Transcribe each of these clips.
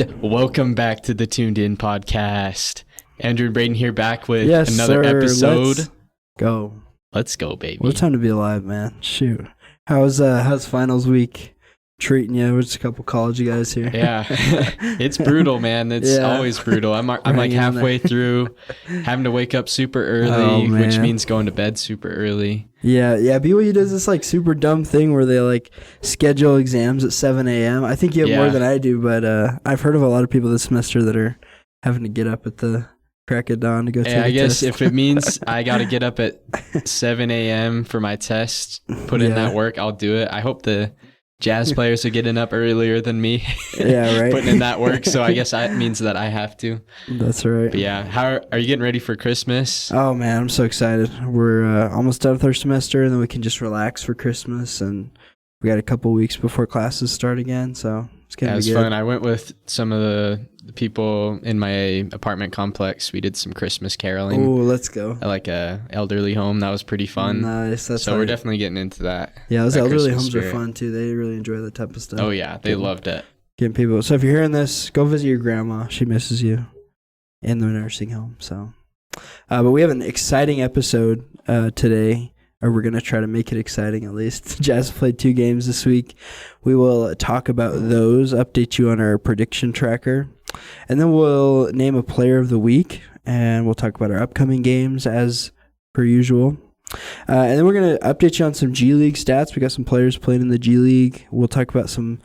And welcome back to the Tuned In podcast. Andrew and Braden here back with another episode. Let's go, baby. What a time to be alive, man. Shoot. How's finals week treating you? We're just a couple college guys here. Yeah. It's brutal, man. It's always brutal. I'm like halfway through, having to wake up super early, which means going to bed super early. Yeah. BYU does this like super dumb thing where they like schedule exams at 7 a.m. I think you have more than I do, but I've heard of a lot of people this semester that are having to get up at the crack of dawn to go take a test. I guess if it means I got to get up at 7 a.m. for my test, put in that work, I'll do it. I hope the Jazz players are getting up earlier than me. Yeah, right. Putting in that work. So I guess that means that I have to. That's right. But yeah, how are you getting ready for Christmas? Oh, man, I'm so excited. We're almost done with our semester, and then we can just relax for Christmas. And we got a couple weeks before classes start again, so it's going to be good. Fun. I went with some of the people in my apartment complex. We did some Christmas caroling. Oh, let's go. At like a elderly home. That was pretty fun. Nice. So we're definitely getting into that. Yeah, those elderly homes are fun too. They really enjoy that type of stuff. Oh yeah, they loved it. Getting people. So if you're hearing this, go visit your grandma. She misses you in the nursing home. So, but we have an exciting episode today. Or we're going to try to make it exciting at least. Jazz played 2 games this week. We will talk about those, update you on our prediction tracker, and then we'll name a player of the week, and we'll talk about our upcoming games as per usual. And then we're going to update you on some G League stats. We got some players playing in the G League. We'll talk about some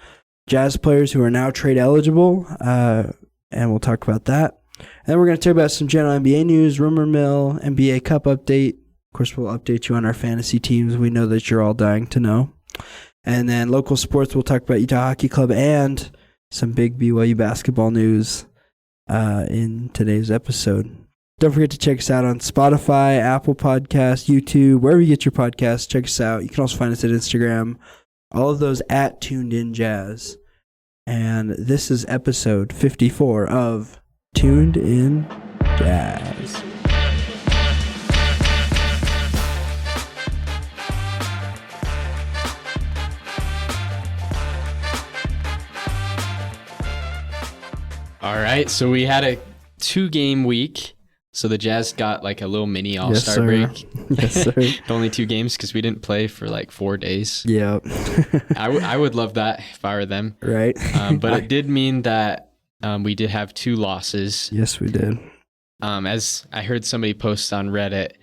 Jazz players who are now trade eligible, and we'll talk about that. And then we're going to talk about some general NBA news, rumor mill, NBA Cup update. Of course, we'll update you on our fantasy teams. We know that you're all dying to know. And then local sports, we'll talk about Utah Hockey Club and some big BYU basketball news in today's episode. Don't forget to check us out on Spotify, Apple Podcasts, YouTube, wherever you get your podcasts. Check us out. You can also find us at Instagram. All of those at tunedinjazz. And this is episode 54 of Tuned In Jazz. All right, so we had a 2-game week. So the Jazz got like a little mini All-Star break. Yes, sir. Only 2 games because we didn't play for like 4 days. Yeah. I would love that if I were them. Right. But it did mean that we did have 2 losses. Yes, we did. As I heard somebody post on Reddit,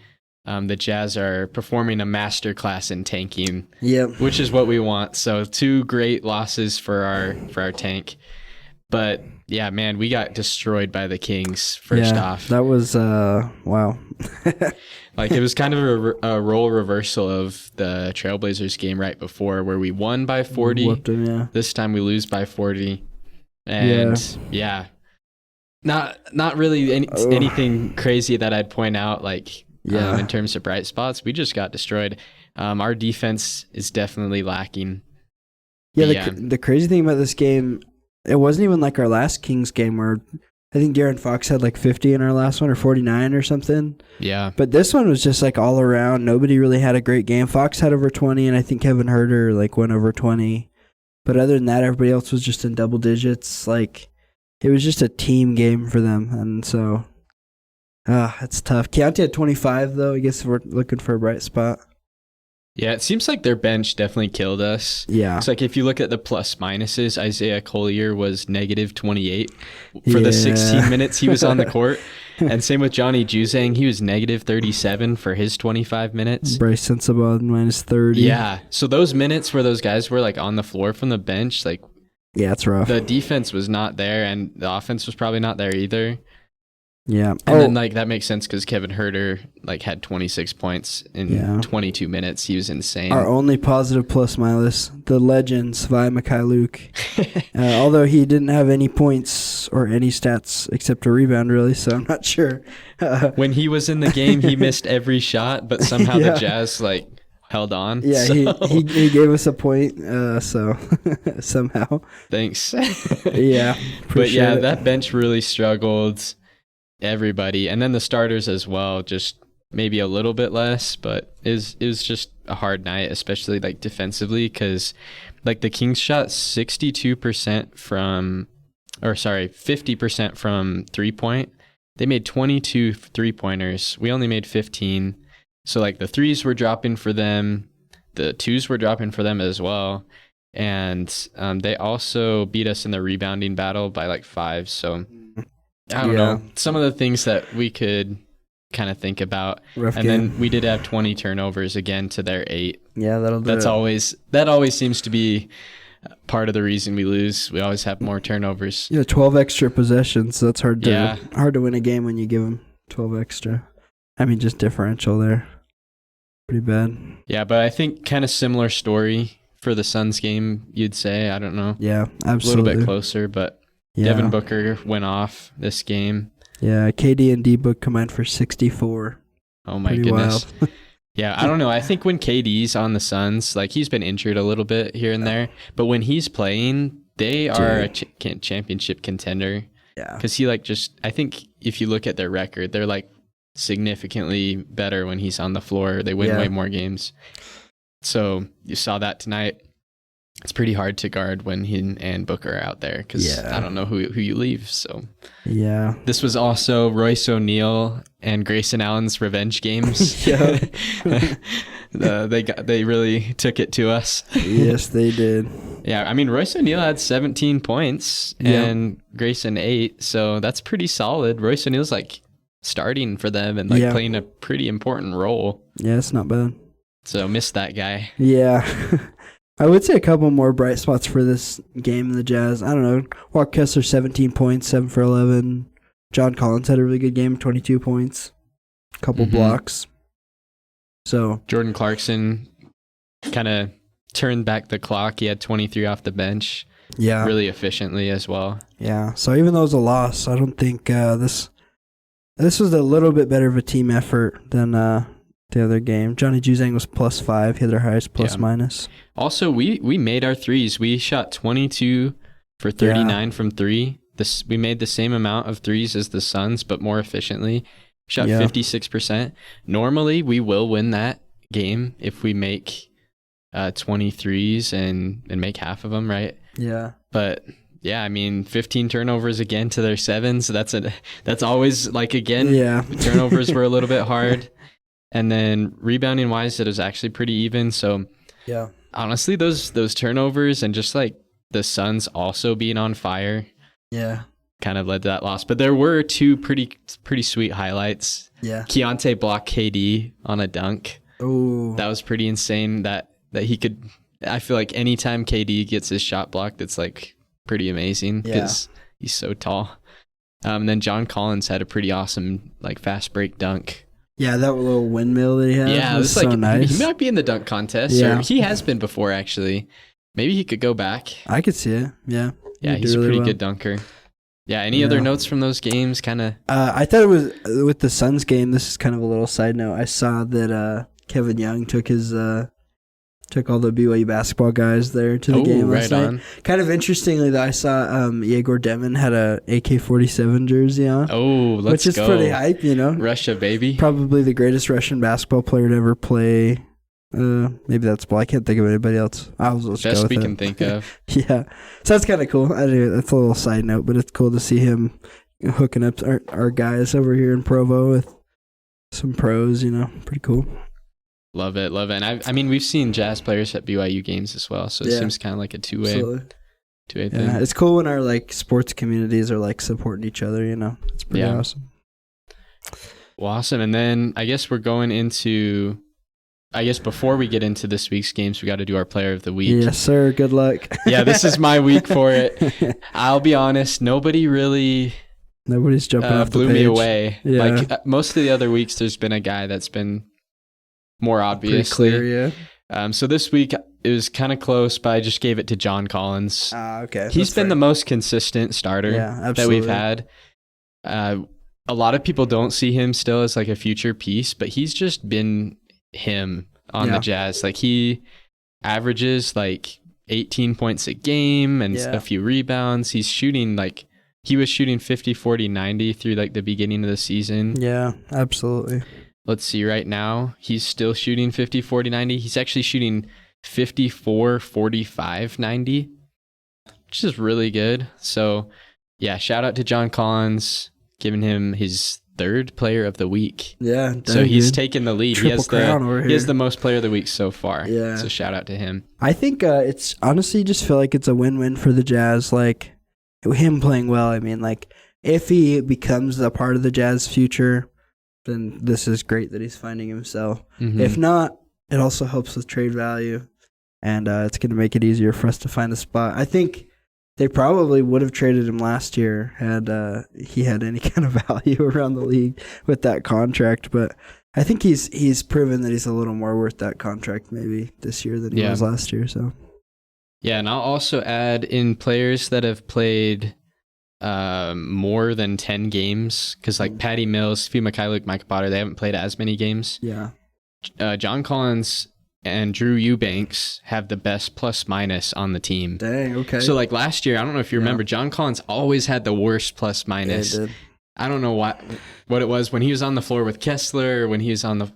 the Jazz are performing a masterclass in tanking. Yep. Which is what we want. So 2 great losses for our tank. But yeah, man, we got destroyed by the Kings first off. That was wow. Like it was kind of a role reversal of the Trailblazers game right before, where we won by 40. Whooped them, yeah. This time we lose by 40, and not really anything crazy that I'd point out. Like in terms of bright spots, we just got destroyed. Our defense is definitely lacking. Yeah, the crazy thing about this game. It wasn't even like our last Kings game where I think De'Aaron Fox had like 50 in our last one or 49 or something. Yeah. But this one was just like all around. Nobody really had a great game. Fox had over 20, and I think Kevin Huerter like went over 20. But other than that, everybody else was just in double digits. Like it was just a team game for them. And so, it's tough. Keontae had 25 though. I guess we're looking for a bright spot. Yeah, it seems like their bench definitely killed us. Yeah. It's like if you look at the plus minuses, Isaiah Collier was negative 28 for the 16 minutes he was on the court. And same with Johnny Juzang. He was negative 37 for his 25 minutes. Bryce Sensabaugh minus 30. Yeah. So those minutes where those guys were like on the floor from the bench, like it's rough. The defense was not there and the offense was probably not there either. Yeah. And then like that makes sense because Kevin Huerter like had 26 points in 22 minutes. He was insane. Our only positive plus minus, the legend Svai Mikhailuk. Although he didn't have any points or any stats except a rebound really, so I'm not sure. When he was in the game, he missed every shot, but somehow the Jazz like held on. Yeah, so. he gave us a point, so somehow. Thanks. Yeah. But yeah, that bench really struggled. Everybody, and then the starters as well, just maybe a little bit less, but it was just a hard night, especially like defensively, because like the Kings shot 62% from 50% from 3-point. They made 22 3-pointers. We only made 15. So like the threes were dropping for them. The twos were dropping for them as well. And they also beat us in the rebounding battle by like 5. So I don't know. Some of the things that we could kind of think about. Rough and game. then we did have 20 turnovers again to their 8. Yeah, that always seems to be part of the reason we lose. We always have more turnovers. 12 extra possessions. So that's hard to win a game when you give them 12 extra. I mean, just differential there. Pretty bad. Yeah, but I think kind of similar story for the Suns game, you'd say. I don't know. Yeah, absolutely. A little bit closer, but Devin Booker went off this game. Yeah, KD and D-Book combined for 64. Oh my goodness. Yeah, I don't know. I think when KD's on the Suns, like he's been injured a little bit here and there, but when he's playing, they are a championship contender. Yeah. Because I think if you look at their record, they're like significantly better when he's on the floor. They win way more games. So you saw that tonight. It's pretty hard to guard when he and Booker are out there because I don't know who you leave. So this was also Royce O'Neal and Grayson Allen's revenge games. They really took it to us. Yes, they did. Yeah, I mean Royce O'Neal had 17 points and Grayson 8, so that's pretty solid. Royce O'Neal's like starting for them and like playing a pretty important role. Yeah, it's not bad. So missed that guy. Yeah. I would say a couple more bright spots for this game in the Jazz. I don't know. Walker Kessler, 17 points, 7 for 11. John Collins had a really good game, 22 points. A couple blocks. So Jordan Clarkson kind of turned back the clock. He had 23 off the bench. Yeah. Really efficiently as well. Yeah. So even though it was a loss, I don't think this was a little bit better of a team effort than the other game. Johnny Juzang was +5. He had their highest plus minus. Also, we made our threes. We shot 22 for 39 from 3. We made the same amount of threes as the Suns, but more efficiently. Shot 56%. Normally, we will win that game if we make 23s and make half of them, right? Yeah. But yeah, I mean, 15 turnovers again to their 7. So that's always like again. Yeah. Turnovers were a little bit hard. And then rebounding wise, it was actually pretty even. So yeah, honestly, those turnovers and just like the Suns also being on fire, kind of led to that loss. But there were 2 pretty sweet highlights. Yeah, Keontae blocked KD on a dunk. Oh, that was pretty insane. That he could. I feel like anytime KD gets his shot blocked, it's like pretty amazing because he's so tall. And then John Collins had a pretty awesome like fast break dunk. Yeah, that little windmill that he had. Yeah, it was so like nice. He might be in the dunk contest. Yeah. Or he has been before, actually. Maybe he could go back. I could see it. Yeah. Yeah, he's a pretty good dunker. Yeah, any other notes from those games? Kind of. I thought it was with the Suns game. This is kind of a little side note. I saw that Kevin Young took all the BYU basketball guys there to the game last night. Kind of interestingly, though, I saw Yegor Demon had a AK-47 jersey on. Oh, let's go. Which is pretty hype, you know. Russia, baby. Probably the greatest Russian basketball player to ever play. Maybe that's I can't think of anybody else. Best we can think of. Yeah. So that's kind of cool. That's a little side note, but it's cool to see him hooking up our guys over here in Provo with some pros, you know. Pretty cool. Love it. And I mean, we've seen Jazz players at BYU games as well, so it seems kind of like a two-way thing. It's cool when our like sports communities are like supporting each other, you know. It's pretty awesome. Well, awesome. And then I guess we're going into, before we get into this week's games, we got to do our player of the week. Yes, sir. Good luck. Yeah, this is my week for it. I'll be honest, nobody's jumping off the page. Blew me away. Yeah. Like most of the other weeks, there's been a guy that's been more obviously clear, so this week it was kind of close, but I just gave it to John Collins. Okay. He's been the most consistent starter that we've had. A lot of people don't see him still as like a future piece, but he's just been him on the Jazz. Like he averages like 18 points a game and a few rebounds. He was shooting 50, 40, 90 through like the beginning of the season. Yeah, absolutely. Let's see, right now, he's still shooting 50, 40, 90. He's actually shooting 54, 45, 90, which is really good. So yeah, shout out to John Collins, giving him his 3rd player of the week. Yeah. So he's taken the lead. He has the most player of the week so far. Yeah. So shout out to him. I think it's honestly just feel like it's a win-win for the Jazz. Like him playing well. I mean, like if he becomes a part of the Jazz future, then this is great that he's finding himself. Mm-hmm. If not, it also helps with trade value, and it's going to make it easier for us to find a spot. I think they probably would have traded him last year had he had any kind of value around the league with that contract. But I think he's proven that he's a little more worth that contract maybe this year than he was last year. So yeah, and I'll also add in players that have played more than 10 games, because like Patty Mills, Steve Mikhailuk, Micah Potter, they haven't played as many games. Yeah. John Collins and Drew Eubanks have the best plus minus on the team. Dang, okay. So like last year, I don't know if you remember, John Collins always had the worst plus minus. Yeah, he did. I don't know what it was when he was on the floor with Kessler, or when he was on the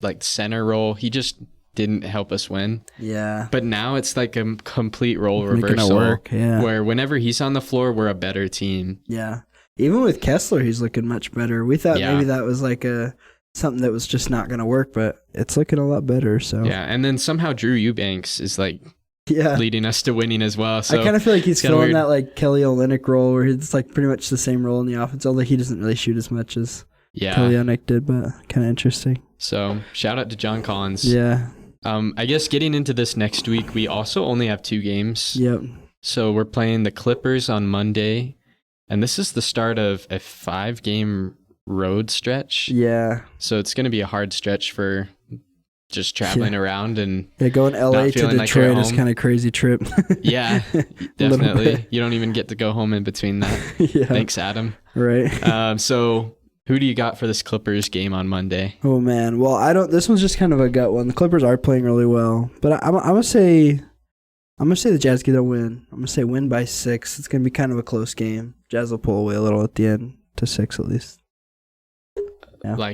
like center role, he just didn't help us win. Yeah. But now it's like a complete role Making reversal, it work, yeah. where whenever he's on the floor, we're a better team. Yeah. Even with Kessler, he's looking much better. We thought maybe that was like something that was just not going to work, but it's looking a lot better. So yeah, and then somehow Drew Eubanks is like leading us to winning as well. So I kind of feel like he's filling weird. that like Kelly Olynyk role, where it's like pretty much the same role in the offense, although he doesn't really shoot as much as Kelly Olynyk did, but kind of interesting. So shout out to John Collins. Yeah. I guess getting into this next week, we also only have 2 games. Yep. So we're playing the Clippers on Monday, and this is the start of a 5-game road stretch. Yeah. So it's going to be a hard stretch for just traveling around and going LA to Detroit is kind of crazy trip. Yeah, definitely. You don't even get to go home in between that. Yeah. Thanks, Adam. Right. So who do you got for this Clippers game on Monday? Oh man. Well, this one's just kind of a gut one. The Clippers are playing really well, but I'm gonna say the Jazz get a win. I'm gonna say win by 6. It's gonna be kind of a close game. Jazz will pull away a little at the end to 6 at least. Yeah.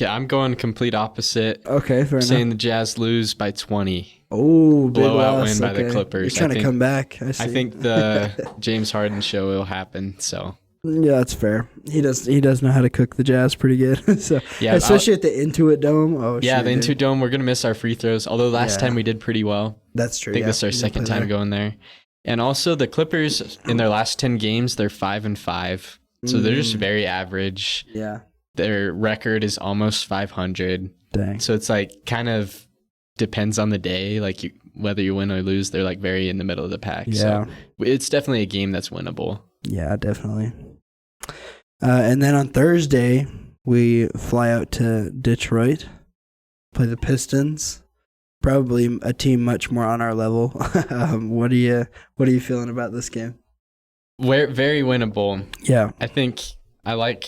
I'm going complete opposite. Okay, fair enough. Saying the Jazz lose by 20. Oh, blowout win by the Clippers. He's trying to come back. I think the James Harden show will happen. So yeah, that's fair. He does know how to cook the Jazz pretty good. So yeah, especially at the Intuit Dome. Oh yeah, the Intuit Dome. We're gonna miss our free throws. Although last time we did pretty well. That's true. I think this is our second time going there. And also the Clippers in their last 10 games, they're 5-5. So they're just very average. Yeah. Their record is almost 500. Dang. So it's like kind of depends on the day, like whether you win or lose. They're like very in the middle of the pack. Yeah. So it's definitely a game that's winnable. Yeah, definitely. And then on Thursday, we fly out to Detroit, play the Pistons. Probably a team much more on our level. What are you feeling about this game? Very winnable. Yeah. I think I like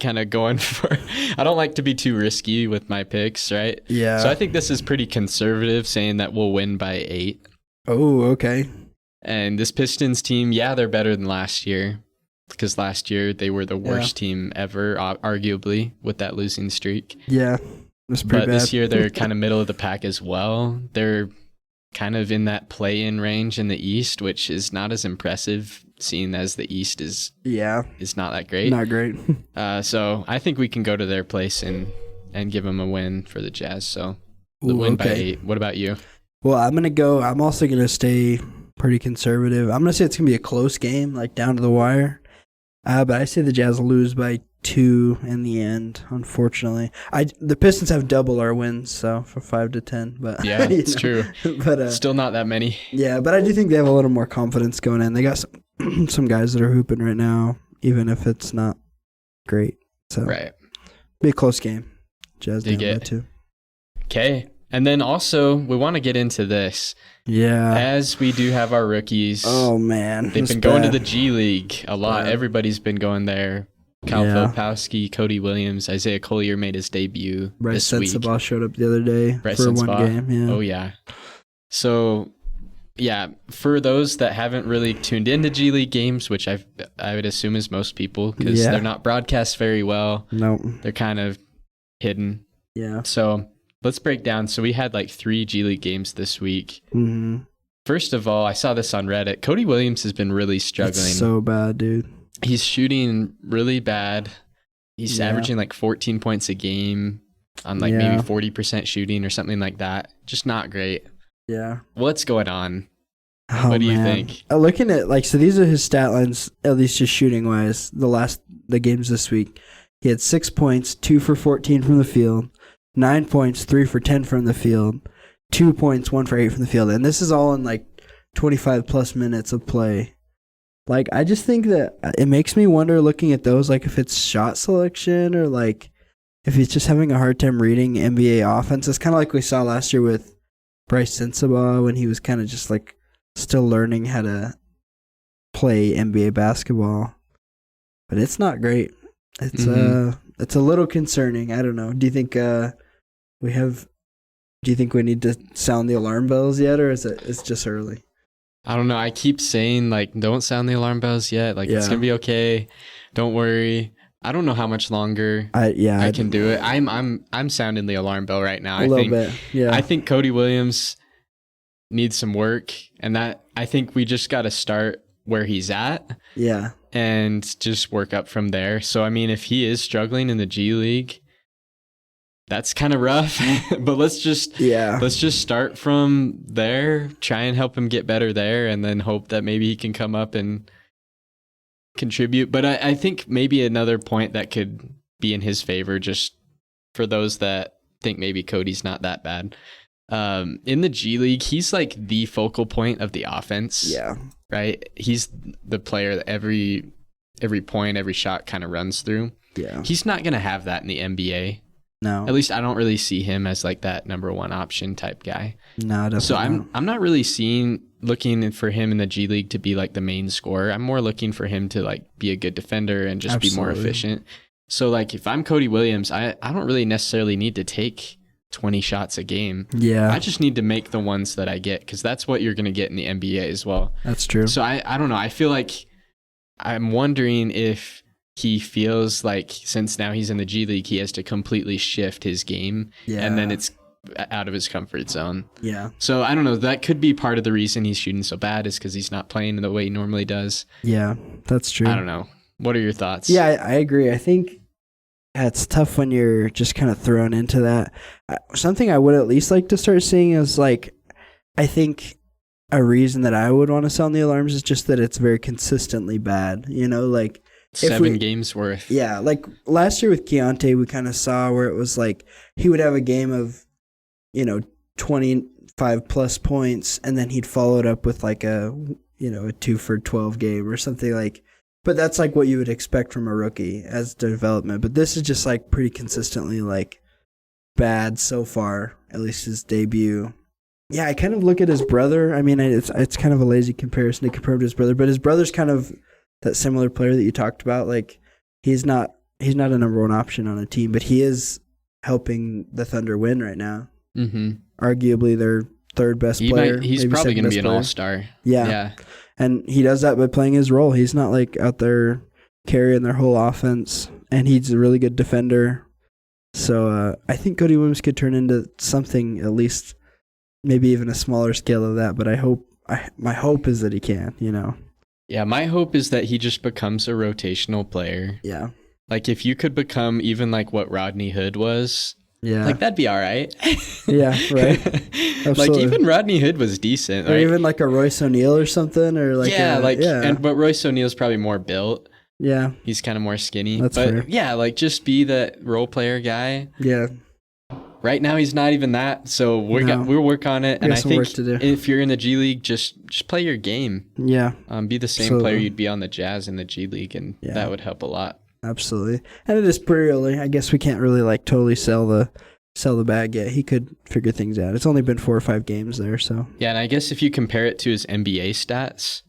kind of going for, I don't like to be too risky with my picks, right? Yeah. So I think this is pretty conservative, saying that we'll win by 8. Oh, okay. And this Pistons team, they're better than last year, because last year they were the worst team ever, arguably, with that losing streak. Yeah. That's pretty bad. This year they're kind of middle of the pack as well. They're kind of in that play-in range in the East, which is not as impressive, seeing as the East is not that great. Not great. So I think we can go to their place and give them a win for the Jazz. So the win by 8. What about you? Well, I'm also going to stay pretty conservative. I'm going to say it's going to be a close game, like down to the wire. But I say the Jazz lose by 2 in the end, unfortunately. The Pistons have double our wins, so for 5-10. But yeah, it's true. But still not that many. Yeah, but I do think they have a little more confidence going in. They got some guys that are hooping right now, even if it's not great. So be a close game. Jazz down by 2. Okay. And then also, we want to get into this. Yeah. As we do have our rookies. Oh, man. They've been going to the G League a lot. Yeah. Everybody's been going there. Kyle Filipowski, Cody Williams, Isaiah Collier made his debut Bryce this week. Sensabaugh showed up the other day for one game. Yeah. Oh, yeah. So, for those that haven't really tuned into G League games, which I would assume is most people, because they're not broadcast very well. No. They're kind of hidden. Yeah. So let's break down. So we had like 3 G League games this week. Mm-hmm. first of all, I saw this on Reddit. Cody Williams has been really struggling. It's so bad, dude. He's shooting really bad. He's averaging like 14 points a game on like maybe 40% shooting or something like that. Just not great. Yeah. What's going on? Oh, what do you think? Looking at so these are his stat lines, at least just shooting wise. The games this week, he had 6 points, 2 for 14 from the field, 9 points, 3 for 10 from the field, 2 points, 1 for 8 from the field, and this is all in like 25 plus minutes of play. Like, I just think that it makes me wonder, looking at those, like if it's shot selection or like if he's just having a hard time reading NBA offense. It's kind of like we saw last year with Bryce Sensabaugh when he was kind of just like still learning how to play NBA basketball. But it's not great. It's a little concerning. I don't know. Do you think we need to sound the alarm bells yet, or it's just early? I don't know. I keep saying like, don't sound the alarm bells yet. Like it's gonna be okay. Don't worry. I don't know how much longer I can do it. I'm sounding the alarm bell right now. A little bit. Yeah. I think Cody Williams needs some work, and that I think we just got to start where he's at. Yeah. And just work up from there. So I mean, if he is struggling in the G League, that's kind of rough. But let's just start from there, try and help him get better there, and then hope that maybe he can come up and contribute. But I think maybe another point that could be in his favor, just for those that think maybe Cody's not that bad. In the G League, he's like the focal point of the offense. Yeah. Right? He's the player that every point, every shot kind of runs through. Yeah. He's not going to have that in the NBA. No. At least I don't really see him as like that number one option type guy. No, definitely. So I'm not really looking for him in the G League to be like the main scorer. I'm more looking for him to like be a good defender and just be more efficient. So like if I'm Cody Williams, I don't really necessarily need to take 20 shots a game. Yeah. I just need to make the ones that I get, because that's what you're going to get in the NBA as well. That's true. So I don't know. I feel like I'm wondering if he feels like since now he's in the G League, he has to completely shift his game, and then it's out of his comfort zone. Yeah. So I don't know. That could be part of the reason he's shooting so bad, is because he's not playing the way he normally does. Yeah, that's true. I don't know. What are your thoughts? Yeah, I agree. I think it's tough when you're just kind of thrown into that. Something I would at least like to start seeing is like, I think a reason that I would want to sound the alarms is just that it's very consistently bad. You know, like 7 games worth. Yeah, like last year with Keontae, we kind of saw where it was like he would have a game of, 25 plus points, and then he'd follow it up with like a 2 for 12 game or something like. But that's like what you would expect from a rookie as development. But this is just like pretty consistently like bad so far, at least his debut. Yeah, I kind of look at his brother. I mean, it's kind of a lazy comparison to compare him to his brother, but his brother's kind of that similar player that you talked about. Like he's not a number one option on a team, but he is helping the Thunder win right now. Mm-hmm. Arguably their third best player. He's probably going to be an all-star. Yeah. And he does that by playing his role. He's not like out there carrying their whole offense, and he's a really good defender. So I think Cody Williams could turn into something, at least maybe even a smaller scale of that. But my hope is that he can, Yeah, my hope is that he just becomes a rotational player. Yeah. Like if you could become even like what Rodney Hood was, like that'd be all right. Yeah, right. Absolutely. Like even Rodney Hood was decent, or right? even like a Royce O'Neal or something, or like but Royce O'Neal's probably more built. Yeah, he's kind of more skinny. That's fair. Yeah, like just be that role player guy. Yeah. Right now he's not even that, so we'll work on it. And I think if you're in the G League, just play your game. Yeah. Be the same player you'd be on the Jazz in the G League, and that would help a lot. Absolutely. And it is pretty early. I guess we can't really like totally sell the bag yet. He could figure things out. It's only been 4 or 5 games there, so. Yeah, and I guess if you compare it to his NBA stats,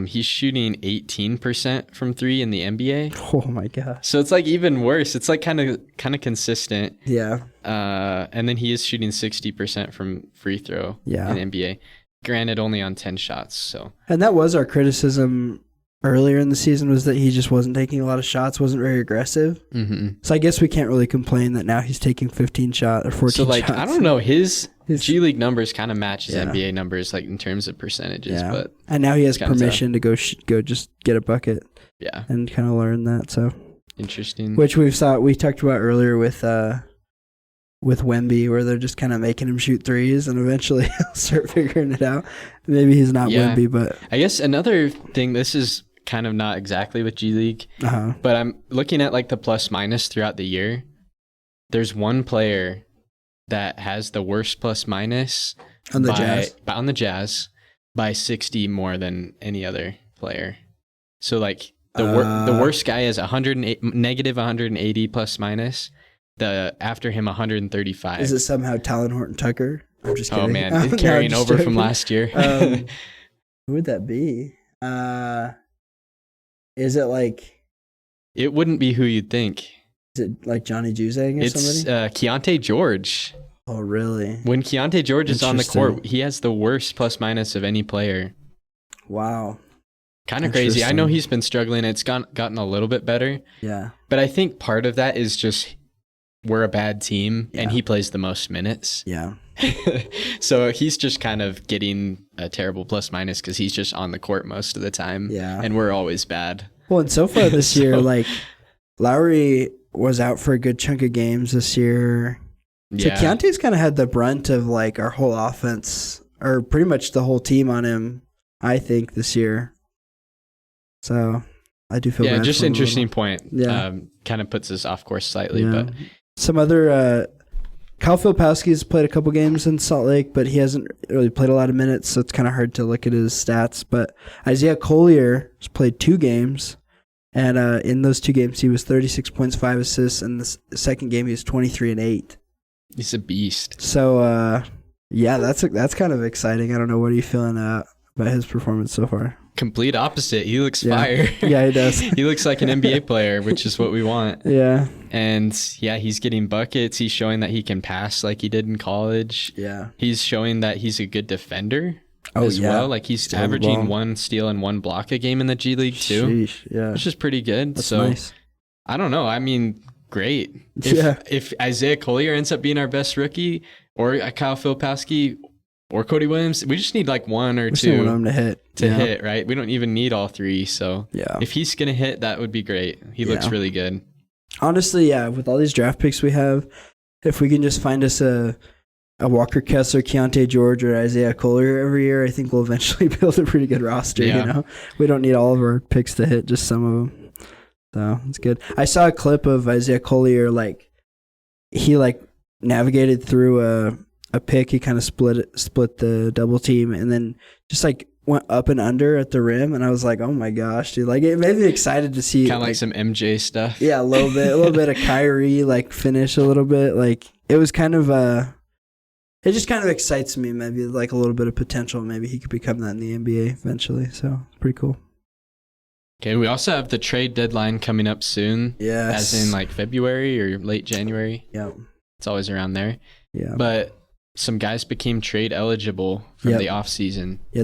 he's shooting 18% from 3 in the NBA. Oh my gosh. So it's like even worse. It's like kind of consistent. Yeah. And then he is shooting 60% from free throw in NBA. Granted, only on 10 shots. So. And that was our criticism earlier in the season, was that he just wasn't taking a lot of shots, wasn't very aggressive. Mm-hmm. So I guess we can't really complain that now he's taking 15 shots or 14 shots. So like, I don't know, his G League numbers kind of matches NBA numbers, like in terms of percentages. Yeah. But and now he has permission to go just get a bucket. Yeah. And kind of learn that. So interesting. Which we talked about earlier with Wemby, where they're just kind of making him shoot threes, and eventually he'll start figuring it out. Maybe he's not Wemby, but I guess another thing. This is kind of not exactly with G League, but I'm looking at like the plus minus throughout the year. There's one player that has the worst plus minus on the Jazz by 60 more than any other player. So like the worst guy is negative 180 plus miness. The after him 135. Is it somehow Talon Horton Tucker? I'm just kidding. Oh man, it's carrying over from last year. Who would that be? Is it like? It wouldn't be who you'd think. Is it like Johnny Juzang or somebody? It's Keontae George. Oh, really? When Keontae George is on the court, he has the worst plus minus of any player. Wow. Kind of crazy. I know he's been struggling. It's gotten a little bit better. Yeah. But I think part of that is just we're a bad team and he plays the most minutes. Yeah. So he's just kind of getting a terrible plus minus because he's just on the court most of the time. Yeah. And we're always bad. Well, and so far this year, like Lowry was out for a good chunk of games this year. Yeah. So Keontae's kind of had the brunt of like our whole offense, or pretty much the whole team on him, I think, this year. So I do feel bad. Yeah, just an interesting point. Yeah. Kind of puts us off course slightly. But some other Kyle Filipowski's played a couple games in Salt Lake, but he hasn't really played a lot of minutes, so it's kind of hard to look at his stats. But Isaiah Collier has played 2 games. And in those 2 games, he was 36 points, 5 assists. And the second game, he was 23 and 8. He's a beast. So, yeah, that's kind of exciting. I don't know. What are you feeling about his performance so far? Complete opposite. He looks fire. Yeah, he does. He looks like an NBA player, which is what we want. Yeah. And, yeah, he's getting buckets. He's showing that he can pass like he did in college. Yeah. He's showing that he's a good defender. Well. Like he's averaging 1 steal and 1 block a game in the G League too. Sheesh, yeah. Which is pretty good. That's nice. I don't know. I mean, great. If Isaiah Collier ends up being our best rookie, or Kyle Filipowski, or Cody Williams, we just need like 1 or 2 of them to hit. Right? We don't even need all 3. So if he's gonna hit, that would be great. He looks really good. Honestly, with all these draft picks we have, if we can just find us a Walker Kessler, Keontae George, or Isaiah Collier every year, I think we'll eventually build a pretty good roster. You know, we don't need all of our picks to hit, just some of them. So it's good. I saw a clip of Isaiah Collier, like he navigated through a pick. He kind of split the double team, and then just like went up and under at the rim. And I was like, oh my gosh, dude! Like it made me excited to see kind of like some MJ stuff. Yeah, a little bit of Kyrie finish a little bit. Like it was kind of it just kind of excites me. Maybe like a little bit of potential. Maybe he could become that in the NBA eventually. So pretty cool. Okay, we also have the trade deadline coming up soon. Yes. As in like February or late January. Yeah. It's always around there. Yeah. But some guys became trade eligible from the off season. Yeah,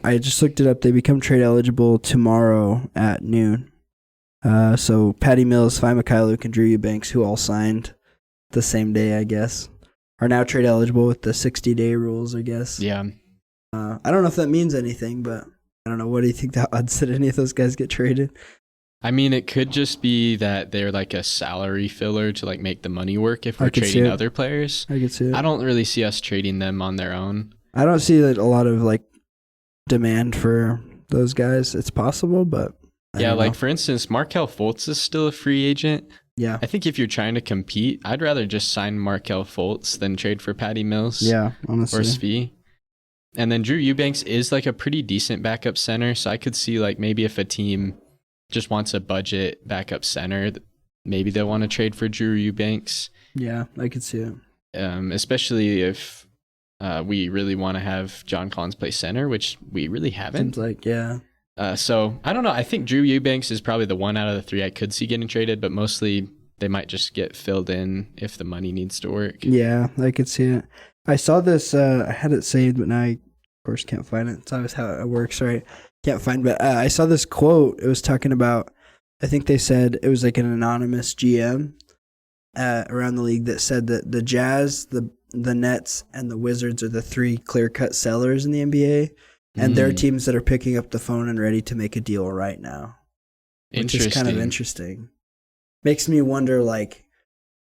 I just looked it up. They become trade eligible tomorrow at noon. So Patty Mills, Phi Mikhailuk, and Drew Eubanks, who all signed the same day, I guess, are now trade eligible with the 60-day rules, I guess. Yeah. I don't know if that means anything, but I don't know. What do you think the odds that any of those guys get traded? I mean, it could just be that they're like a salary filler to like make the money work if we're trading other players. I could see it. I don't really see us trading them on their own. I don't see a lot of like demand for those guys. It's possible, but I don't know. For instance, Markelle Fultz is still a free agent. Yeah. I think if you're trying to compete, I'd rather just sign Markelle Fultz than trade for Patty Mills. Yeah, honestly. Or Svi. And then Drew Eubanks is like a pretty decent backup center, so I could see like maybe if a team just wants a budget backup center, maybe they'll want to trade for Drew Eubanks. Yeah, I could see it. Especially if we really want to have John Collins play center, which we really haven't. Seems like, yeah. So I don't know. I think Drew Eubanks is probably the one out of the 3 I could see getting traded, but mostly they might just get filled in if the money needs to work. Yeah, I could see it. I saw this. I had it saved, but now I, of course, can't find it. It's always how it works, right? Can't find, but I saw this quote. It was talking about, I think they said it was like an anonymous GM around the league that said that the Jazz, the Nets and the Wizards are the 3 clear-cut sellers in the NBA, and they're teams that are picking up the phone and ready to make a deal right now, which is kind of interesting. Makes me wonder, like,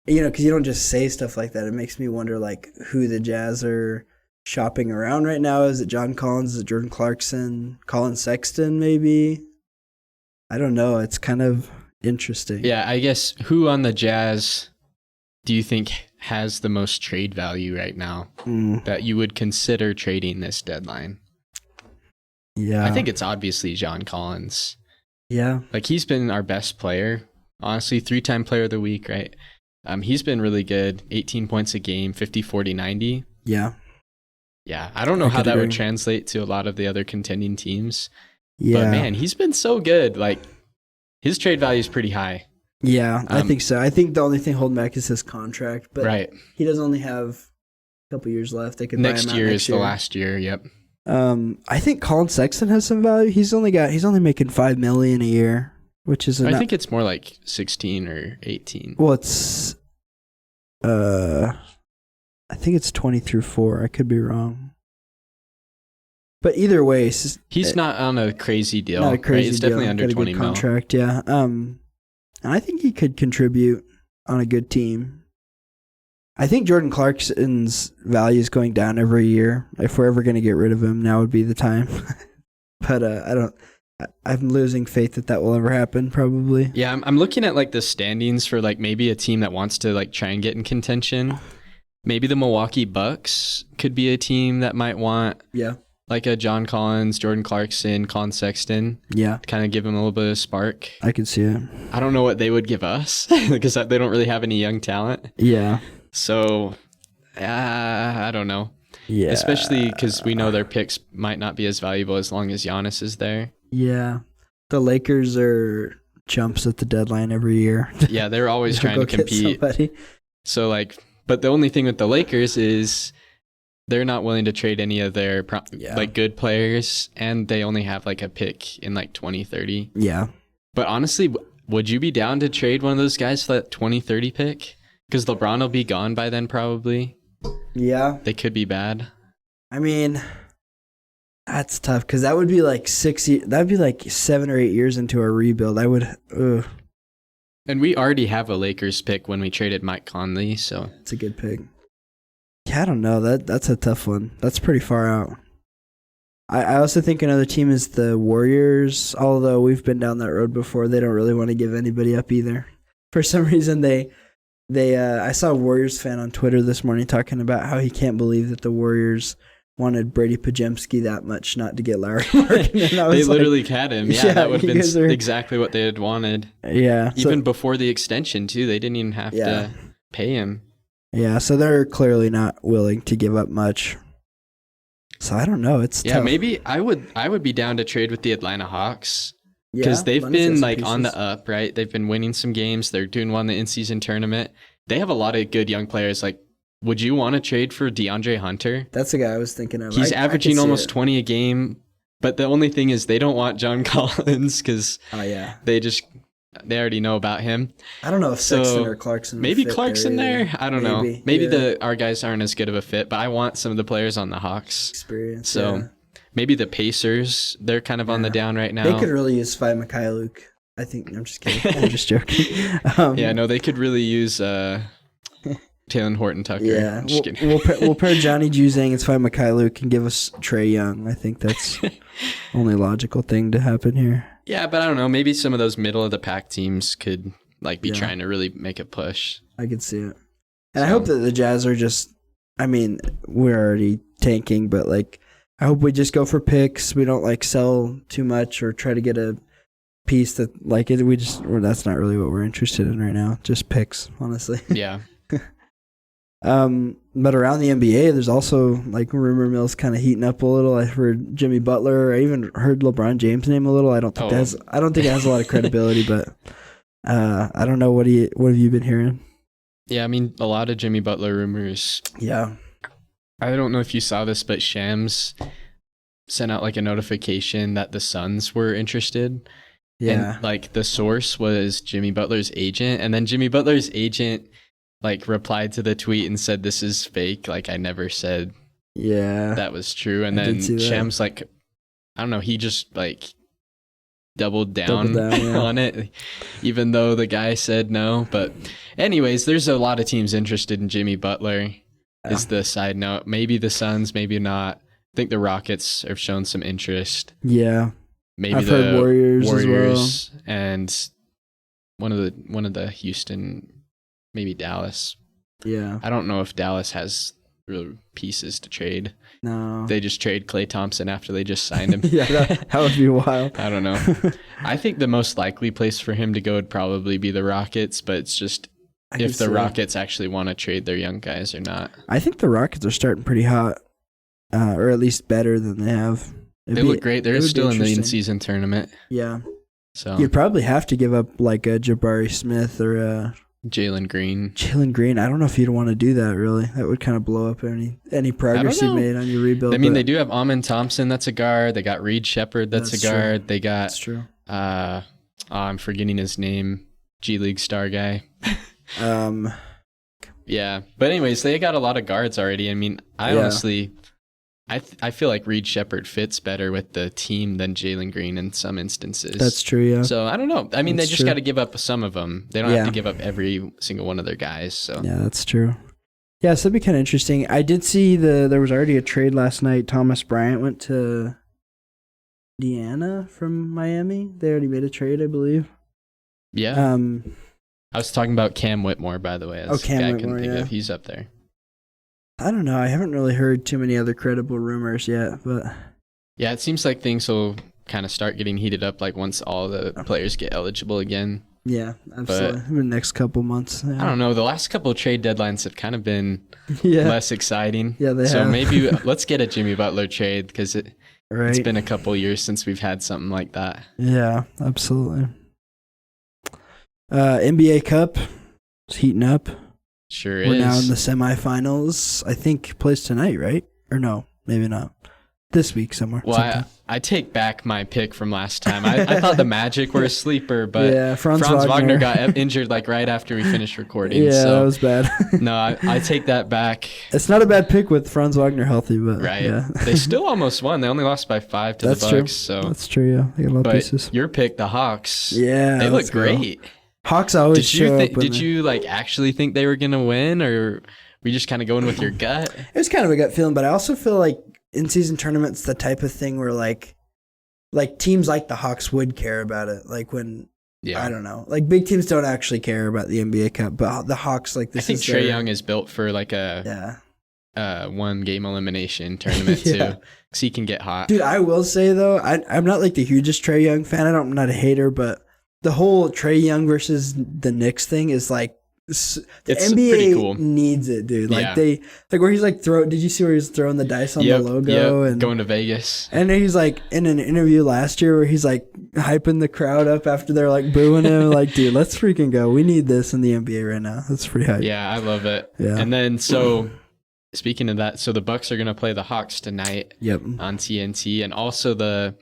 because you don't just say stuff like that. It makes me wonder, like, who the Jazz are shopping around right now. Is it John Collins? Is it Jordan Clarkson? Colin Sexton, maybe? I don't know. It's kind of interesting. Yeah, I guess who on the Jazz do you think has the most trade value right now that you would consider trading this deadline? Yeah. I think it's obviously John Collins. Yeah. Like, he's been our best player. Honestly, 3-time player of the week, right? He's been really good. 18 points a game, 50, 40, 90. Yeah. Yeah. I don't know how that would translate to a lot of the other contending teams. Yeah. But man, he's been so good. Like, his trade value is pretty high. Yeah, I think so. I think the only thing holding back is his contract, but he does only have a couple years left. They could buy him out next year is the last year. Yep. I think Colin Sexton has some value. He's only making $5 million a year, which is I think it's more like 16 or 18. Well, it's I think it's 20 through 4. I could be wrong. But either way, he's not on a crazy deal. Not a crazy It's deal. definitely under 20 mil. Contract, yeah. And I think he could contribute on a good team. I think Jordan Clarkson's value is going down every year. If we're ever going to get rid of him, now would be the time. But I'm losing faith that will ever happen, probably. Yeah, I'm looking at like the standings for like maybe a team that wants to like try and get in contention. Maybe the Milwaukee Bucks could be a team that might want like a John Collins, Jordan Clarkson, Colin Sexton. Yeah. Kind of give them a little bit of spark. I could see it. I don't know what they would give us because they don't really have any young talent. Yeah. So, I don't know. Yeah. Especially because we know their picks might not be as valuable as long as Giannis is there. Yeah. The Lakers are chumps at the deadline every year. Yeah, they're always trying to compete. So, like, but the only thing with the Lakers is they're not willing to trade any of their like good players, and they only have like a pick in like 2030. Yeah. But honestly, would you be down to trade one of those guys for that 2030 pick? Because LeBron will be gone by then, probably. Yeah. They could be bad. I mean, that's tough because that would be like 6 years. That would be like 7 or 8 years into a rebuild. I would. And we already have a Lakers pick when we traded Mike Conley, so it's a good pick. Yeah, I don't know. That's a tough one. That's pretty far out. I also think another team is the Warriors. Although we've been down that road before, they don't really want to give anybody up either. For some reason, I saw a Warriors fan on Twitter this morning talking about how he can't believe that the Warriors wanted Brady Pajemski that much not to get Larry Markkinen. They literally had him. Yeah, that would have been exactly what they had wanted. Yeah. Even before the extension, too. They didn't even have to pay him. Yeah, so they're clearly not willing to give up much. So I don't know. It's tough. Maybe I would be down to trade with the Atlanta Hawks. Because they've been like on the up, right? They've been winning some games. They're doing well in the in-season tournament. They have a lot of good young players. Like, would you want to trade for DeAndre Hunter? That's the guy I was thinking of. He's averaging almost 20 a game. But the only thing is they don't want John Collins because they already know about him. I don't know if Sexton or Clarkson. Maybe Clarkson there. I don't know. Maybe our guys aren't as good of a fit. But I want some of the players on the Hawks. Experience. So. Maybe the Pacers, they're kind of on the down right now. They could really use Svi Mikhailuk. I think. I'm just kidding. I'm just joking. They could really use Taylor Horton Tucker. Yeah, we'll pair Johnny Juzang and Svi Mikhailuk and give us Trae Young. I think that's the only logical thing to happen here. Yeah, but I don't know. Maybe some of those middle of the pack teams could be trying to really make a push. I could see it, and I hope that the Jazz are just. I mean, we're already tanking, but like. I hope we just go for picks. We don't sell too much or try to get a piece that that's not really what we're interested in right now. Just picks, honestly. Yeah. But around the NBA, there's also rumor mills kind of heating up a little. I heard Jimmy Butler. I even heard LeBron James' name a little. I don't think it has a lot of credibility, but I don't know. What have you been hearing? Yeah, I mean a lot of Jimmy Butler rumors. Yeah. I don't know if you saw this, but Shams sent out a notification that the Suns were interested. Yeah. And the source was Jimmy Butler's agent. And then Jimmy Butler's agent like replied to the tweet and said this is fake. Like I never said that was true. And then Shem's like, I don't know, he just like doubled down on it, even though the guy said no. But anyways, there's a lot of teams interested in Jimmy Butler. Is the side note. Maybe the Suns, maybe not. I think the Rockets have shown some interest. Yeah. Maybe I've the heard Warriors as well. And one of the Houston, maybe Dallas. Yeah. I don't know if Dallas has real pieces to trade. No. They just trade Klay Thompson after they just signed him. Yeah, that would be wild. I don't know. I think the most likely place for him to go would probably be the Rockets, but it's just if the Rockets actually want to trade their young guys or not. I think the Rockets are starting pretty hot, or at least better than they have. They look great. They're still in the in-season tournament. Yeah. So you'd probably have to give up like a Jabari Smith or a Jalen Green. I don't know if you'd want to do that, really. That would kind of blow up any progress you made on your rebuild. I mean, they do have Amen Thompson. That's a guard. They got Reed Shepherd. That's a guard. True. They got. That's true. I'm forgetting his name. G League star guy. Yeah, but anyways, they got a lot of guards already. I mean, honestly, I feel like Reed Shepherd fits better with the team than Jalen Green in some instances. That's true, yeah. So I don't know. I mean, they just got to give up some of them. They don't have to give up every single one of their guys. So yeah, that's true. Yeah, so that'd be kind of interesting. I did see there was already a trade last night. Thomas Bryant went to Indiana from Miami. They already made a trade, I believe. Yeah. I was talking about Cam Whitmore, by the way. Cam Whitmore, yeah. He's up there. I don't know. I haven't really heard too many other credible rumors yet, but yeah, it seems like things will kind of start getting heated up like once all the players get eligible again. Yeah, absolutely. In the next couple months. Yeah. I don't know. The last couple of trade deadlines have kind of been less exciting. Yeah, they have. So maybe let's get a Jimmy Butler trade because it's been a couple of years since we've had something like that. Yeah, absolutely. NBA Cup is heating up. Sure We're is. now in the semifinals. I think plays tonight, right? Or no, maybe not. This week somewhere. Well, I take back my pick from last time. I thought the Magic were a sleeper, but Franz Wagner got injured like right after we finished recording. Yeah, so, that was bad. No, I take that back. It's not a bad pick with Franz Wagner healthy, but right. Yeah. They still almost won. They only lost by 5 to the Bucks. True. So that's true. Yeah, they got a lot of pieces. Your pick, the Hawks. Yeah, they look great. Hawks always show up. Did you like actually think they were gonna win, or were you just kind of going with your gut? It was kind of a gut feeling, but I also feel like in-season tournaments, the type of thing where like teams like the Hawks would care about it. Like when, I don't know, like big teams don't actually care about the NBA Cup, but the Hawks like this. I think Trae Young is built for like a one game elimination tournament too, because he can get hot. Dude, I will say though, I'm not like the hugest Trae Young fan. I'm not a hater, but the whole Trae Young versus the Knicks thing is like. The NBA pretty cool. Needs it, dude. Like where he's like did you see where he's throwing the dice on the logo and going to Vegas? And he's like in an interview last year where he's like hyping the crowd up after they're like booing him. Like, dude, let's freaking go. We need this in the NBA right now. That's pretty hype. Yeah, I love it. Yeah. And then speaking of that, so the Bucks are gonna play the Hawks tonight. Yep. On TNT, and also the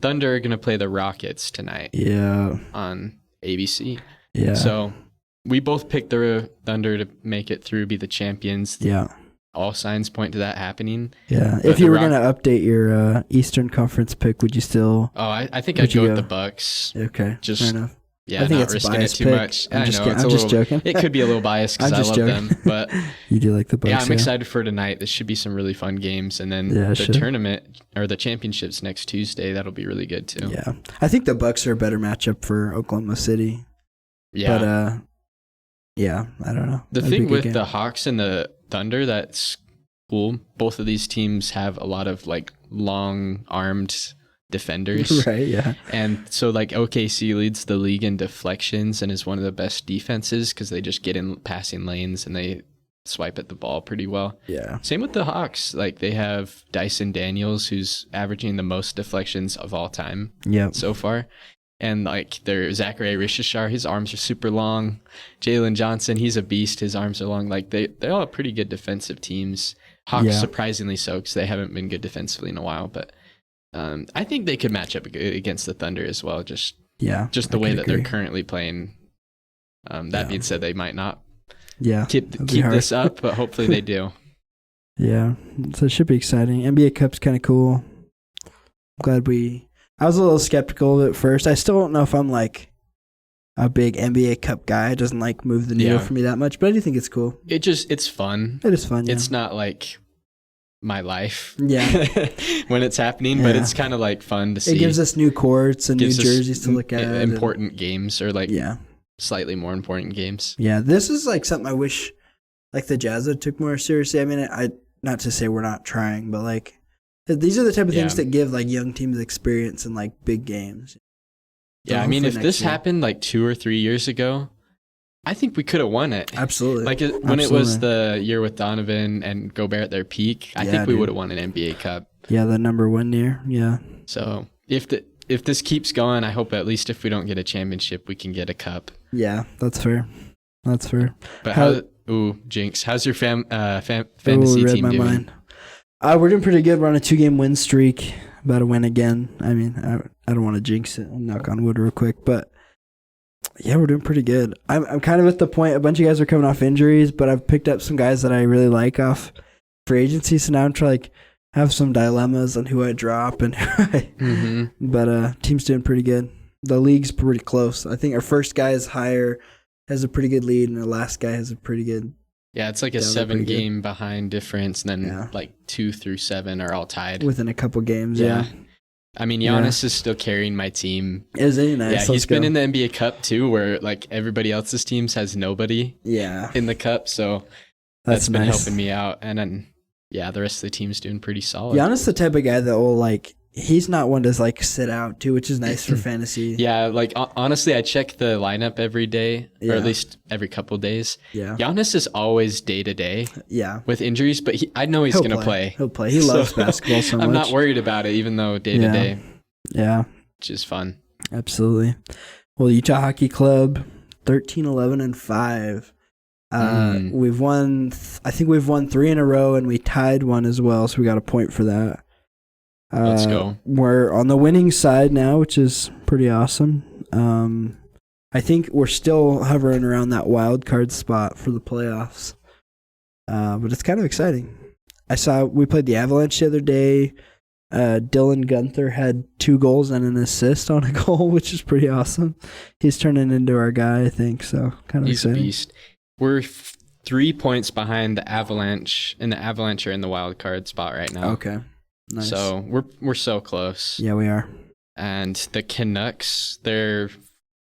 Thunder are gonna play the Rockets tonight. Yeah. On ABC. Yeah. So. We both picked the Thunder to make it through, be the champions. Yeah. All signs point to that happening. Yeah. If you were going to update your Eastern Conference pick, would you still... Oh, I think I'd go with the Bucks. Okay. Fair enough. Yeah, I think not risking it too much. I'm just joking. It could be a little biased because I love them. But you do like the Bucks. Yeah, I'm excited for tonight. This should be some really fun games. And then the tournament or the championships next Tuesday, that'll be really good too. Yeah. I think the Bucks are a better matchup for Oklahoma City. Yeah. But, yeah, I don't know. The thing with the Hawks and the Thunder that's cool, both of these teams have a lot of like long-armed defenders. Right, yeah. And so like OKC leads the league in deflections and is one of the best defenses because they just get in passing lanes and they swipe at the ball pretty well. Yeah. Same with the Hawks. Like they have Dyson Daniels, who's averaging the most deflections of all time so far. And like there's Zachary Rishishar, his arms are super long. Jalen Johnson, he's a beast. His arms are long. Like they're all pretty good defensive teams. Hawks surprisingly so because they haven't been good defensively in a while. But I think they could match up against the Thunder as well. Just the way that they're currently playing. That being said, they might not. Yeah. keep this up, but hopefully they do. Yeah. So it should be exciting. NBA Cup's kind of cool. Glad I was a little skeptical of it at first. I still don't know if I'm like a big NBA Cup guy. It doesn't like move the needle for me that much, but I do think it's cool. It's fun. It is fun. Yeah. It's not like my life. Yeah. when it's happening, but it's kind of like fun to see. It gives us new courts and new jerseys to look at. Important games or like slightly more important games. Yeah. This is like something I wish like the Jazz took more seriously. I mean, not to say we're not trying, but like these are the type of things that give like young teams experience in like big games. Yeah, I mean, if this happened like 2 or 3 years ago, I think we could have won it. Absolutely. Like when it was the year with Donovan and Gobert at their peak, I think we would have won an NBA Cup. Yeah, the number 1 year. Yeah. So if this keeps going, I hope at least if we don't get a championship, we can get a cup. Yeah, that's fair. That's fair. But jinx. How's your fantasy team doing? Mind. We're doing pretty good. We're on a 2-game win streak. About to win again. I mean, I don't want to jinx it. I'll knock on wood real quick, but yeah, we're doing pretty good. I'm kind of at the point. A bunch of guys are coming off injuries, but I've picked up some guys that I really like off free agency. So now I'm trying to like have some dilemmas on who I drop and But team's doing pretty good. The league's pretty close. I think our first guy is higher, has a pretty good lead, and our last guy has a pretty good. Yeah, it's like a 7-game behind difference, and then like 2 through 7 are all tied within a couple games. Yeah. I mean, Giannis is still carrying my team. Is he? Nice. Yeah, he's been in the NBA Cup too, where like everybody else's teams has nobody. Yeah. In the Cup, so that's been helping me out, and then the rest of the team's doing pretty solid. Giannis the type of guy that will like. He's not one to like sit out too, which is nice for fantasy. Yeah, like honestly, I check the lineup every day, or at least every couple days. Yeah, Giannis is always day to day. Yeah, with injuries, but I know he's gonna play. He'll play. He loves basketball so much. I'm not worried about it, even though day to day. Yeah, which is fun. Absolutely. Well, Utah Hockey Club, 13-11-5. We've won. I think we've won 3 in a row, and we tied 1 as well. So we got a point for that. Let's go. We're on the winning side now, which is pretty awesome. I think we're still hovering around that wild card spot for the playoffs. But it's kind of exciting. We played the Avalanche the other day. Dylan Gunther had 2 goals and an assist on a goal, which is pretty awesome. He's turning into our guy, I think. So kind of exciting. He's a beast. We're 3 points behind the Avalanche, and the Avalanche are in the wild card spot right now. Okay. Nice. So we're so close. Yeah, we are. And the Canucks, they're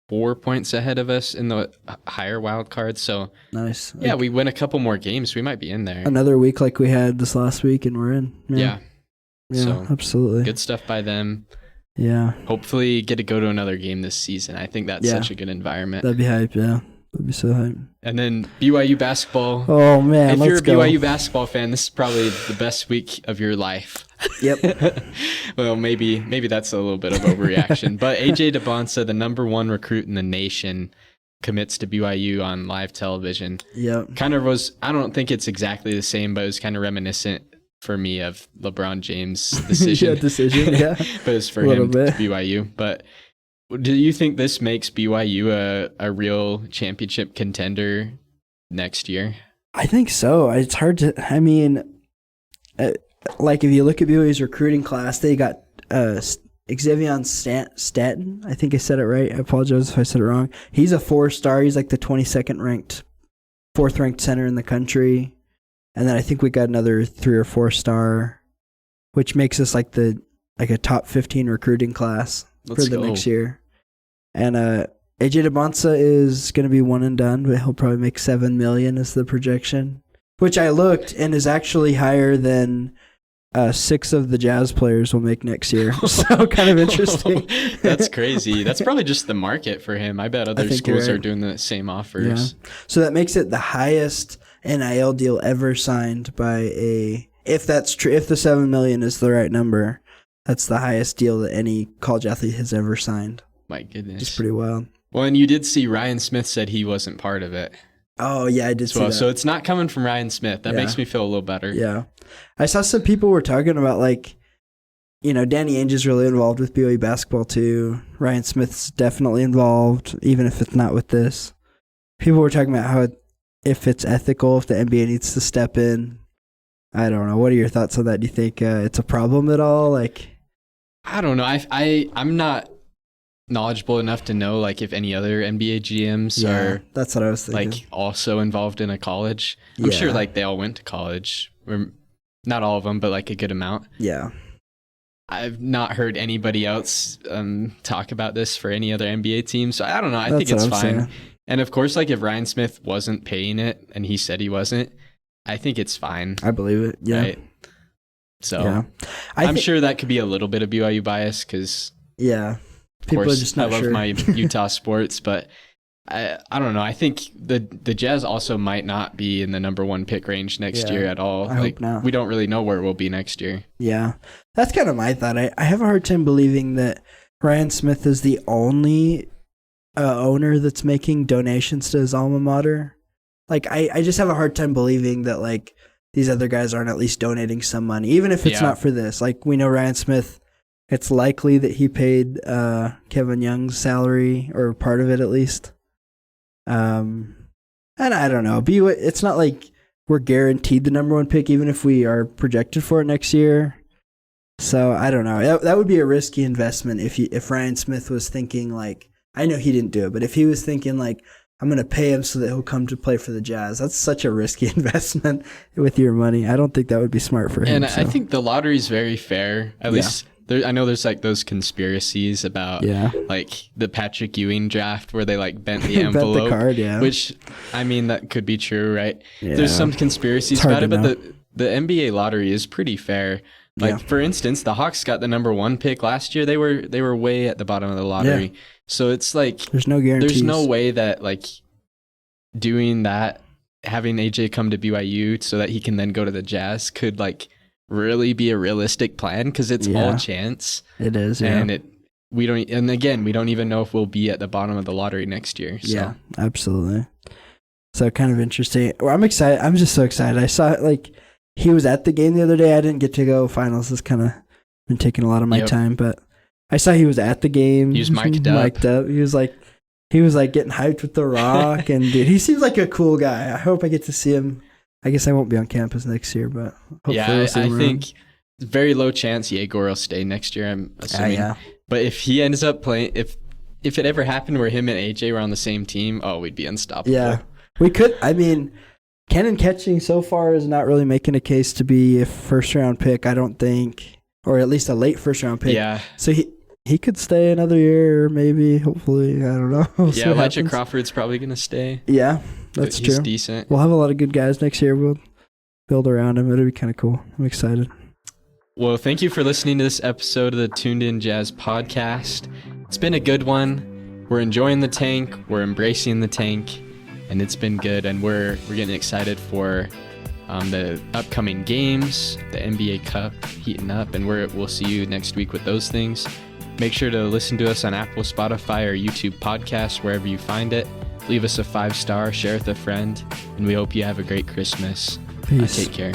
4 points ahead of us in the higher wild card. So nice. Yeah, we win a couple more games, we might be in there. Another week like we had this last week, and we're in. Yeah. So, absolutely. Good stuff by them. Yeah. Hopefully get to go to another game this season. I think that's such a good environment. That'd be hype, yeah. That'd be so hype. And then BYU basketball. Oh, man, if you're a BYU basketball fan, this is probably the best week of your life. Yep. Well, maybe that's a little bit of overreaction. But AJ DeBonsa, the number 1 recruit in the nation, commits to BYU on live television. Yep. Kind of was, I don't think it's exactly the same, but it was kind of reminiscent for me of LeBron James' decision. Yeah. But it's for him to BYU. But do you think this makes BYU a real championship contender next year? I think so. It's hard to, I mean, like if you look at BYU's recruiting class, they got Xavier Stanton. I think I said it right. I apologize if I said it wrong. He's a 4-star. He's like the 22nd ranked, 4th ranked center in the country. And then I think we got another 3 or 4-star, which makes us like a top 15 recruiting class for the next year. And AJ DeBonsa is going to be one and done, but he'll probably make $7 million is the projection, which I looked and is actually higher than 6 of the Jazz players will make next year. So kind of interesting. That's crazy. That's probably just the market for him. I bet other schools are doing the same offers. Yeah. So that makes it the highest NIL deal ever signed by if that's true, if the $7 million is the right number, that's the highest deal that any college athlete has ever signed. My goodness. It's pretty wild. Well, and you did see Ryan Smith said he wasn't part of it. Oh, yeah, I did see that. So it's not coming from Ryan Smith. That makes me feel a little better. Yeah. I saw some people were talking about, like, Danny Ainge is really involved with BYU basketball, too. Ryan Smith's definitely involved, even if it's not with this. People were talking about how if it's ethical, if the NBA needs to step in. I don't know. What are your thoughts on that? Do you think it's a problem at all? Like, I don't know. I'm not knowledgeable enough to know like if any other NBA GMs are that's what I was thinking. Like also involved in a college. I'm sure like they all went to college, or not all of them, but like a good amount. Yeah. I've not heard anybody else talk about this for any other NBA team, so I don't know. I think it's fine. Saying. And of course, like if Ryan Smith wasn't paying it and he said he wasn't, I think it's fine. I believe it. Yeah. Right? So I'm sure that could be a little bit of BYU bias because people are just not sure. I love my Utah sports, but I don't know. I think the Jazz also might not be in the number 1 pick range next year at all. I hope not. We don't really know where we'll be next year. Yeah. That's kind of my thought. I have a hard time believing that Ryan Smith is the only owner that's making donations to his alma mater. Like, I just have a hard time believing that, like, these other guys aren't at least donating some money, even if it's not for this. Like, we know Ryan Smith, it's likely that he paid Kevin Young's salary, or part of it at least. And I don't know. It's not like we're guaranteed the number 1 pick, even if we are projected for it next year. So I don't know. That would be a risky investment if Ryan Smith was thinking like, I know he didn't do it, but if he was thinking like, I'm going to pay him so that he'll come to play for the Jazz. That's such a risky investment with your money. I don't think that would be smart for him. And I think the lottery is very fair. At least I know there's like those conspiracies about like the Patrick Ewing draft where they like bent the envelope, bent the card, which I mean that could be true, right? Yeah. There's some conspiracies about it, but the NBA lottery is pretty fair. Like for instance, the Hawks got the number 1 pick last year. They were way at the bottom of the lottery. Yeah. So it's like there's no guarantees. There's no way that like doing that, having AJ come to BYU so that he can then go to the Jazz could like really be a realistic plan because it's all chance. It is, and we don't even know if we'll be at the bottom of the lottery next year. So. Yeah, absolutely. So kind of interesting. Well, I'm excited. I'm just so excited. I saw like he was at the game the other day. I didn't get to go. Finals has kind of been taking a lot of my time, but I saw he was at the game. He was mic'd up. He was like getting hyped with The Rock, and dude, he seems like a cool guy. I hope I get to see him. I guess I won't be on campus next year, but hopefully we'll see him I think very low chance Yegor will stay next year. I'm assuming. But if he ends up playing, if it ever happened where him and AJ were on the same team, we'd be unstoppable. Yeah, we could. I mean, Kenan Ketching so far is not really making a case to be a first-round pick, I don't think, or at least a late first-round pick. Yeah. So he could stay another year, or maybe, hopefully, I don't know. Elijah Crawford's probably going to stay. Yeah, that's true. He's decent. We'll have a lot of good guys next year. We'll build around him. It'll be kind of cool. I'm excited. Well, thank you for listening to this episode of the Tuned In Jazz podcast. It's been a good one. We're enjoying the tank. We're embracing the tank. And it's been good, and we're getting excited for the upcoming games, the NBA Cup heating up, and we'll see you next week with those things. Make sure to listen to us on Apple, Spotify, or YouTube podcasts, wherever you find it. Leave us a 5-star, share with a friend, and we hope you have a great Christmas. Peace. Take care.